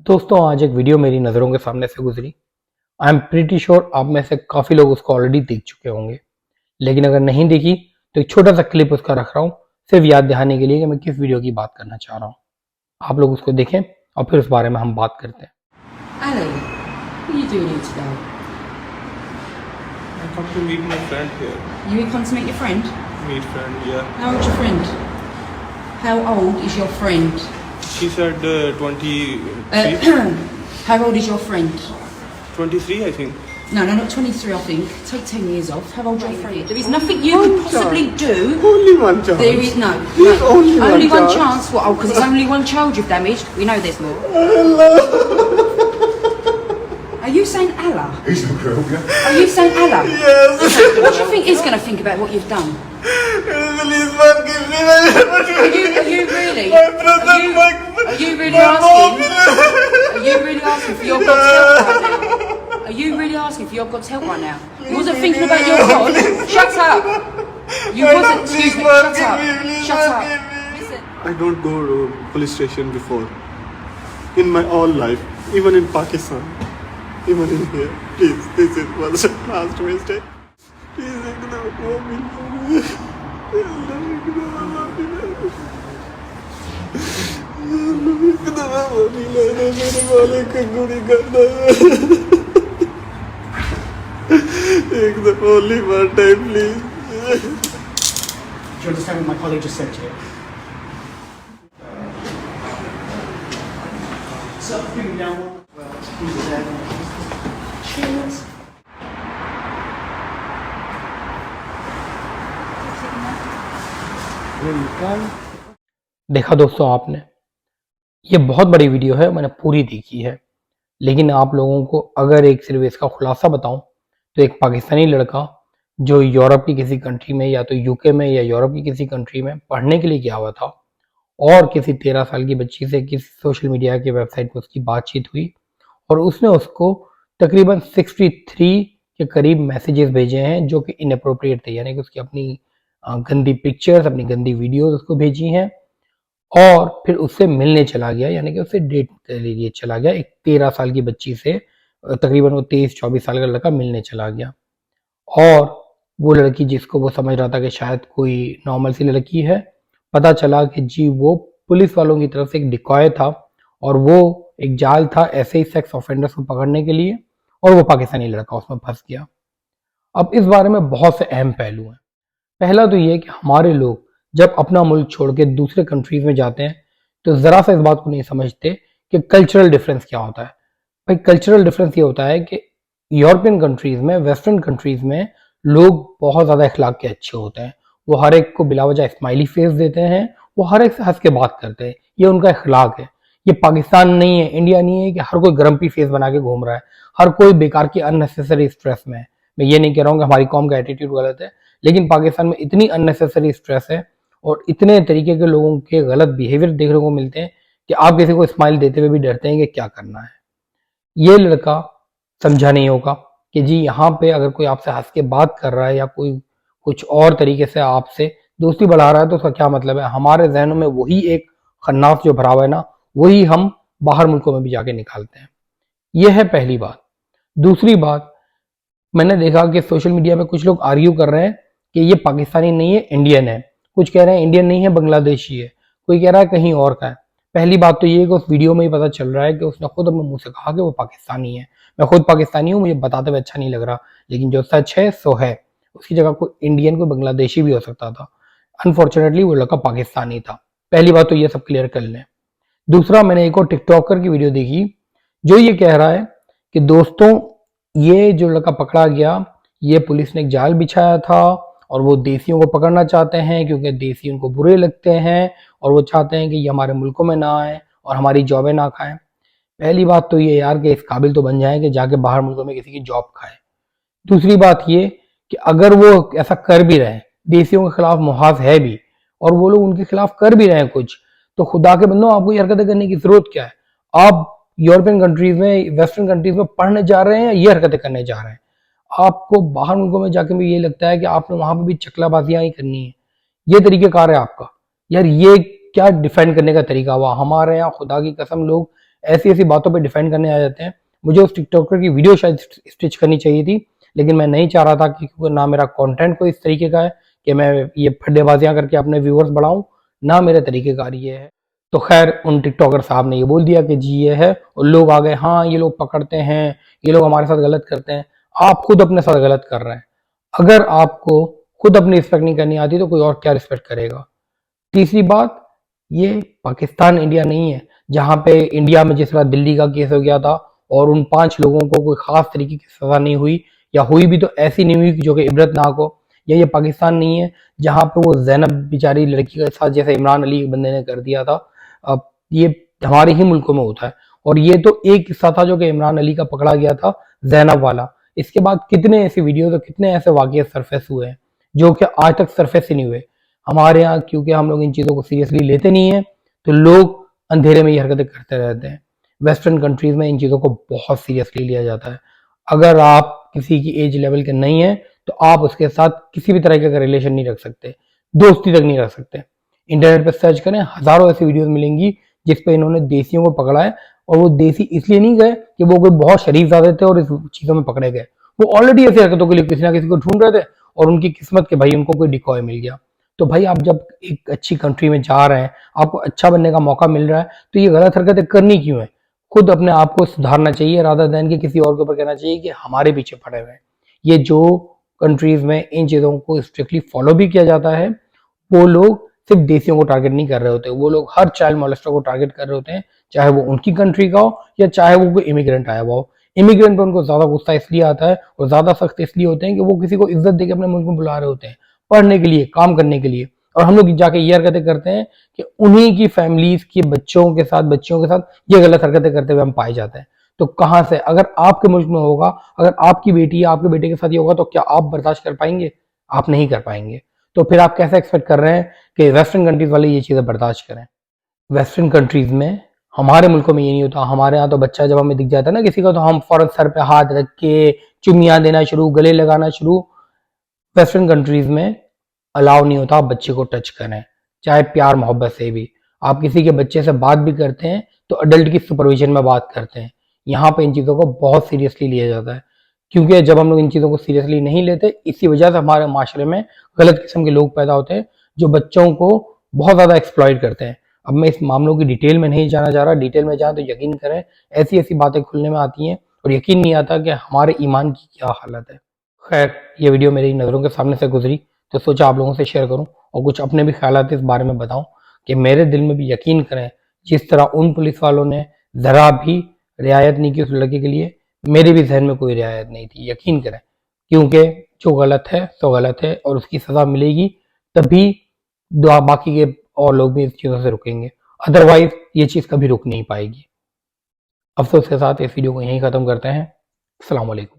दोस्तों आज एक वीडियो मेरी नज़रों के सामने से गुजरी। आई एम प्रीटी श्योर आप में से काफ़ी लोग उसको ऑलरेडी देख चुके होंगे, लेकिन अगर नहीं देखी तो एक छोटा सा क्लिप उसका रख रहा हूँ सिर्फ याद दिलाने के लिए कि मैं किस वीडियो की बात करना चाह रहा हूँ। आप लोग उसको देखें और फिर उस बारे में हम बात करते हैं। Ali, what are you doing here today? I come to meet my friend here. You come to meet your friend? Meet friend, yeah. How old's your friend? How old is your friend? She said 23. How old is your friend? 23, I think. No, not 23, I think. Take 10 years off. How old's your friend? There is nothing you could possibly do. Only one chance. There is no. There's only Only one one chance. chance. What? Oh, because it's only one child you've damaged. We know there's more. Are you saying Allah? He's a girl, yeah. Are you saying Allah? Yes. What do you think he's going to think about what you've done? Please forgive me. Are you really? My brother, Are you really asking? Are you really asking for your God's help right now? Are you really asking for your God's help right now? You wasn't thinking about your God. Shut up. You wasn't. Excuse me. Shut up. Shut up. Listen. I don't go to police station before. In my whole life, even in Pakistan, even in here. Please, this is was last mistake. Please ignore me. मेरे वाले कंगुड़ी करना एक दफा only one time please. Do you understand what my colleague just said to you? So, bring me down. Well, use it there. Cheers. देखा दोस्तों आपने, ये बहुत बड़ी वीडियो है, मैंने पूरी देखी है, लेकिन आप लोगों को अगर एक सिर्फ इसका खुलासा बताऊं तो एक पाकिस्तानी लड़का जो यूरोप की किसी कंट्री में या तो यूके में या यूरोप की किसी कंट्री में पढ़ने के लिए गया हुआ था और किसी 13 साल की बच्ची से किसी सोशल मीडिया की वेबसाइट पर उसकी बातचीत हुई और उसने उसको तकरीबन 63 के करीब मैसेजेस भेजे हैं जो कि इनअप्रोप्रिएट थे, यानी कि उसकी अपनी गंदी पिक्चर्स, अपनी गंदी वीडियोस उसको भेजी हैं और फिर उससे मिलने चला गया, यानी कि उससे डेट के लिए चला गया। एक 13 साल की बच्ची से तकरीबन वो 23-24 साल का लड़का मिलने चला गया और वो लड़की जिसको वो समझ रहा था कि शायद कोई नॉर्मल सी लड़की है, पता चला कि जी वो पुलिस वालों की तरफ से एक डिकॉय था और वो एक जाल था ऐसे ही सेक्स ऑफेंडर्स को पकड़ने के लिए और वो पाकिस्तानी लड़का उसमें फंस गया। अब इस बारे में बहुत से अहम पहलू हैं। पहला तो ये कि हमारे लोग जब अपना मुल्क छोड़ के दूसरे कंट्रीज में जाते हैं तो ज़रा सा इस बात को नहीं समझते कि कल्चरल डिफरेंस क्या होता है। भाई कल्चरल डिफरेंस ये होता है कि यूरोपियन कंट्रीज में, वेस्टर्न कंट्रीज में लोग बहुत ज़्यादा अखलाक के अच्छे होते हैं। वो हर एक को बिलावजह स्माइली फेस देते हैं, वो हर एक से हंस के बात करते हैं, ये उनका अखलाक है। ये पाकिस्तान नहीं है, इंडिया नहीं है कि हर कोई ग्रम्पी फेस बना के घूम रहा है, हर कोई बेकार की अननेसेसरी स्ट्रेस में है। मैं ये नहीं कह रहा हूँ कि हमारी कौम का एटीट्यूड गलत है, लेकिन पाकिस्तान में इतनी अननेसेसरी स्ट्रेस है और इतने तरीके के लोगों के गलत बिहेवियर देखने को मिलते हैं कि आप किसी को स्माइल देते हुए भी डरते हैं कि क्या करना है। ये लड़का समझा नहीं होगा कि जी यहाँ पे अगर कोई आपसे हंस के बात कर रहा है या कोई कुछ और तरीके से आपसे दोस्ती बढ़ा रहा है तो उसका क्या मतलब है। हमारे जहनों में वही एक खन्नास जो भरा हुआ है ना, वही हम बाहर मुल्कों में भी जाके निकालते हैं। यह है पहली बात। दूसरी बात, मैंने देखा कि सोशल मीडिया पे कुछ लोग आर्ग्यू कर रहे हैं कि ये पाकिस्तानी नहीं है, इंडियन है। कुछ कह रहे हैं इंडियन नहीं है, बांग्लादेशी है, कोई कह रहा है कहीं और का है। पहली बात तो ये है कि उस वीडियो में ही पता चल रहा है कि उसने खुद अपने मुंह से कहा कि वो पाकिस्तानी है। मैं खुद पाकिस्तानी हूँ, मुझे बताते हुए अच्छा नहीं लग रहा, लेकिन जो सच है सो है। उसकी जगह कोई इंडियन, कोई बांग्लादेशी भी हो सकता था। अनफॉर्चुनेटली वो लड़का पाकिस्तानी था। पहली बात तो ये सब क्लियर कर लें। दूसरा, मैंने एक और टिकटॉकर की वीडियो देखी जो ये कह रहा है कि दोस्तों ये जो लड़का पकड़ा गया, ये पुलिस ने एक जाल बिछाया था और वो देसियों को पकड़ना चाहते हैं क्योंकि देसी उनको बुरे लगते हैं और वो चाहते हैं कि ये हमारे मुल्कों में ना आए और हमारी जॉबें ना खाएं। पहली बात तो ये यार कि इस काबिल तो बन जाए कि जाके बाहर मुल्कों में किसी की जॉब खाए। दूसरी बात ये कि अगर वो ऐसा कर भी रहे, देसियों के खिलाफ मुहाज है भी और वो लोग उनके खिलाफ कर भी रहे हैं कुछ, तो खुदा के बंदों आपको ये हरकतें करने की जरूरत क्या है। आप यूरोपियन कंट्रीज में, वेस्टर्न कंट्रीज में पढ़ने जा रहे हैं या ये हरकतें करने जा रहे हैं। आपको बाहर मुल्कों में जाके भी ये लगता है कि आपने वहां पे भी चकलाबाजियां ही करनी है। ये तरीके कार है आपका। यार ये क्या डिफेंड करने का तरीका हुआ। हमारे यहाँ खुदा की कसम लोग ऐसी ऐसी बातों पे डिफेंड करने आ जाते हैं। मुझे उस टिकटॉकर की वीडियो शायद स्टिच करनी चाहिए थी, लेकिन मैं नहीं चाह रहा था कि क्योंकि ना मेरा कंटेंट कोई इस तरीके का है कि मैं ये फड्डेबाजियां करके अपने व्यूअर्स बढ़ाऊं, ना मेरे तरीकेकार ये है। तो खैर उन टिकटॉकर साहब ने ये बोल दिया कि जी ये है, और लोग आ गए हाँ ये लोग पकड़ते हैं, ये लोग हमारे साथ गलत करते हैं। आप खुद अपने साथ गलत कर रहे हैं। अगर आपको खुद अपनी रिस्पेक्ट नहीं करनी आती तो कोई और क्या रिस्पेक्ट करेगा। तीसरी बात, ये पाकिस्तान इंडिया नहीं है जहां पे इंडिया में जिस तरह दिल्ली का केस हो गया था और उन 5 लोगों को कोई खास तरीके की सजा नहीं हुई, या हुई भी तो ऐसी नहीं हुई कि जो कि इबरतनाक हो। या ये पाकिस्तान नहीं है जहां पे वो जैनब बेचारी लड़की के साथ जैसे इमरान अली बंदे ने कर दिया था। अब ये हमारे ही मुल्कों में होता है, और ये तो एक किस्सा था जो कि इमरान अली का पकड़ा गया था, जैनब वाला। इसके बाद कितने ऐसी वीडियोस और कितने ऐसे वाकये सरफेस हुए हैं जो कि आज तक सरफेस ही नहीं हुए। हमारे यहाँ क्योंकि हम लोग इन चीज़ों को सीरियसली लेते नहीं है, तो लोग अंधेरे में ये हरकतें करते रहते हैं। वेस्टर्न कंट्रीज में इन चीज़ों को बहुत सीरियसली लिया जाता है। अगर आप किसी की एज लेवल के नहीं है तो आप उसके साथ किसी भी तरह का रिलेशन नहीं रख सकते, दोस्ती तक नहीं रख सकते। इंटरनेट पर सर्च करें, हजारों ऐसी वीडियोस मिलेंगी जिसपे इन्होंने देसियों को पकड़ा है, और वो देसी इसलिए नहीं गए कि वो कोई बहुत शरीफ ज़्यादा थे और इस चीज़ों में पकड़े गए। वो ऑलरेडी ऐसी हरकतों के लिए किसी ना किसी को ढूंढ रहे थे, और उनकी किस्मत के भाई उनको कोई डिकॉय मिल गया। तो भाई आप जब एक अच्छी कंट्री में जा रहे हैं, आपको अच्छा बनने का मौका मिल रहा है, तो ये गलत हरकतें करनी क्यों है। खुद अपने आप को सुधारना चाहिए, रादर देन कि किसी और के ऊपर कहना चाहिए कि हमारे पीछे पड़े हुए हैं। ये जो कंट्रीज में इन चीज़ों को स्ट्रिक्टली फॉलो भी किया जाता है, वो लोग सिर्फ देसियों को टारगेट नहीं कर रहे होते, वो लोग हर चाइल्ड मोलेस्टर को टारगेट कर रहे होते हैं, चाहे वो उनकी कंट्री का हो या चाहे वो कोई इमिग्रेंट आया हुआ हो। इमिग्रेंट पर उनको ज्यादा गुस्सा इसलिए आता है और ज्यादा सख्त इसलिए होते हैं कि वो किसी को इज्जत देके अपने मुल्क में बुला रहे होते हैं, पढ़ने के लिए, काम करने के लिए। और हम लोग जाके ये हरकतें करते हैं कि उन्हीं की फैमिलीज के बच्चों के साथ ये गलत हरकतें करते हुए हम पाए जाते हैं। तो कहां से, अगर आपके मुल्क में होगा, अगर आपकी बेटी या आपके बेटे के साथ ये होगा, तो क्या आप बर्दाश्त कर पाएंगे? आप नहीं कर पाएंगे। तो फिर आप कैसे एक्सपेक्ट कर रहे हैं कि वेस्टर्न कंट्रीज वाले ये चीजें बर्दाश्त करें? वेस्टर्न कंट्रीज में, हमारे मुल्कों में ये नहीं होता। हमारे यहाँ तो बच्चा जब हमें दिख जाता है ना किसी का, तो हम फौरन सर पे हाथ रख के चुम्मियां देना शुरू, गले लगाना शुरू। वेस्टर्न कंट्रीज में अलाउ नहीं होता आप बच्चे को टच करें, चाहे प्यार मोहब्बत से भी। आप किसी के बच्चे से बात भी करते हैं तो अडल्ट की सुपरविजन में बात करते हैं। यहाँ पे इन चीज़ों को बहुत सीरियसली लिया जाता है, क्योंकि जब हम लोग इन चीज़ों को सीरियसली नहीं लेते, इसी वजह से हमारे माशरे में गलत किस्म के लोग पैदा होते हैं जो बच्चों को बहुत ज़्यादा एक्सप्लॉइट करते हैं। अब मैं इस मामलों की डिटेल में नहीं जाना चाह रहा, डिटेल में जाएं तो यकीन करें ऐसी ऐसी बातें खुलने में आती हैं और यकीन नहीं आता कि हमारे ईमान की क्या हालत है। खैर, ये वीडियो मेरी नज़रों के सामने से गुजरी तो सोचा आप लोगों से शेयर करूं और कुछ अपने भी ख्यालात इस बारे में बताऊं कि मेरे दिल में भी यकीन करें, जिस तरह उन पुलिस वालों ने ज़रा भी रियायत नहीं की उस लड़के के लिए, मेरे भी जहन में कोई रियायत नहीं थी, यकीन करें। क्योंकि जो गलत है तो गलत है और उसकी सज़ा मिलेगी, तभी बाकी के और लोग भी इस चीज़ों से रुकेंगे, अदरवाइज ये चीज़ कभी रुक नहीं पाएगी। अफसोस के साथ इस वीडियो को यहीं ख़त्म करते हैं। अस्सलाम वालेकुम।